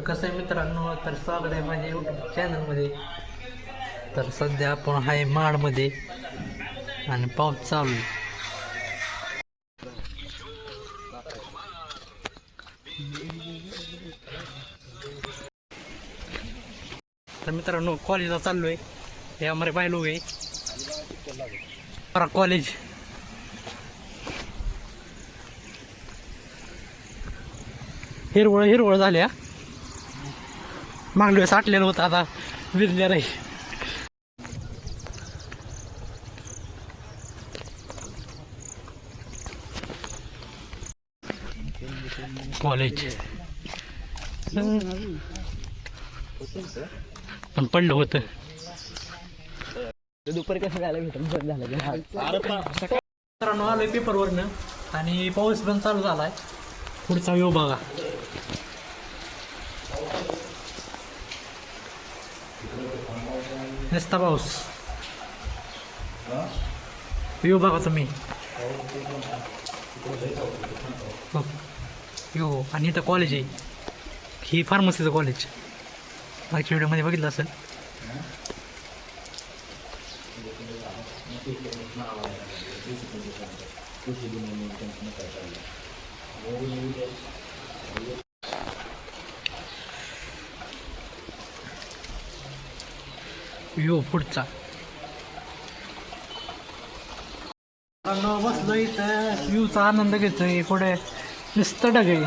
तर कसं आहे मित्रांनो, तर स्वागत आहे माझ्या यूट्यूब चॅनलमध्ये. तर सध्या आपण आहे माडमध्ये आणि पाऊस चालू आहे. तर मित्रांनो कॉलेजला चाललो आहे. हे हमारे भाई लोग आहे कॉलेज. हिरवळ झाल्या. मागलो साठलेलं होतं, आता विरल्या नाही. कॉलेज पण पडलं होतं. दुपारी कसं जायला भेटलं झालं. मित्रांनो आलोय पेपरवरनं आणि पाऊस पण चालू झालाय. पुढचा व्ह्यू बघा. नुसता पाऊस. व्ह्यू बघा तुम्ही. यो आणि इथं कॉलेज आहे. ही फार्मसीचं कॉलेज मागच्या व्हिडिओमध्ये बघितलं असेल. यो पुढचा बसलो इथं व्ह्यूचा आनंद घेतोय. पुढे नुसतं ढग आहे.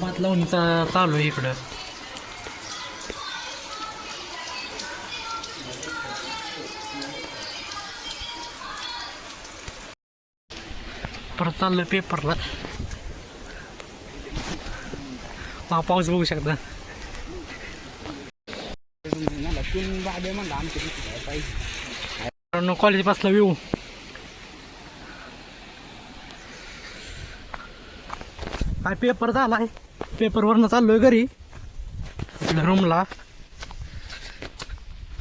भात लावणीचा चालू आहे इकडं. परत चाललोय पेपरला. पाऊस बघू शकता. कॉलेज पासला व्ह्यू. काय पेपर झालाय. पेपरवरनं चाललोय घरी रूमला.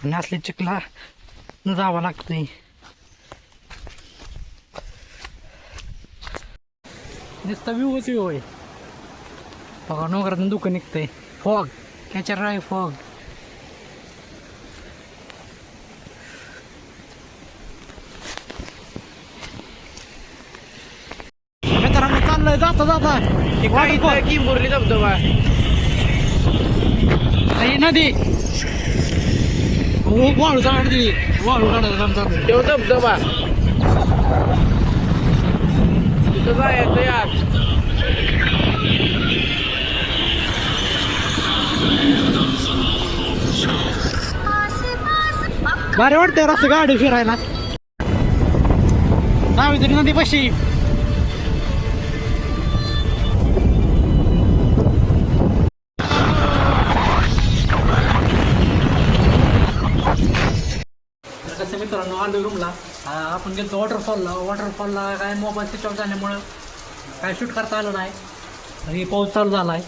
आणि असले चिखला न जावं लागतंय. नुसता व्ह्यूच व्ह्यू आहे बघा. नोकरातून दुःख निघतंय. फॉग कॅचर आहे फॉग. मित्रांनो चाललंय जाता की मुरली धबधबा नदी. वाळू काढते. वाळू काढायचा तो धबधबा तिथं जायचं यार. भारी वाटतंय रस्ते गाडी फिरायला. सावित्री नदी पाशी. कसं मित्रांनो आलो रूमला. आपण गेलो वॉटरफॉलला काय मोबाईल स्विच ऑफ झाल्यामुळं काय शूट करता आलं नाही. आणि पाऊस चालू झाला आहे.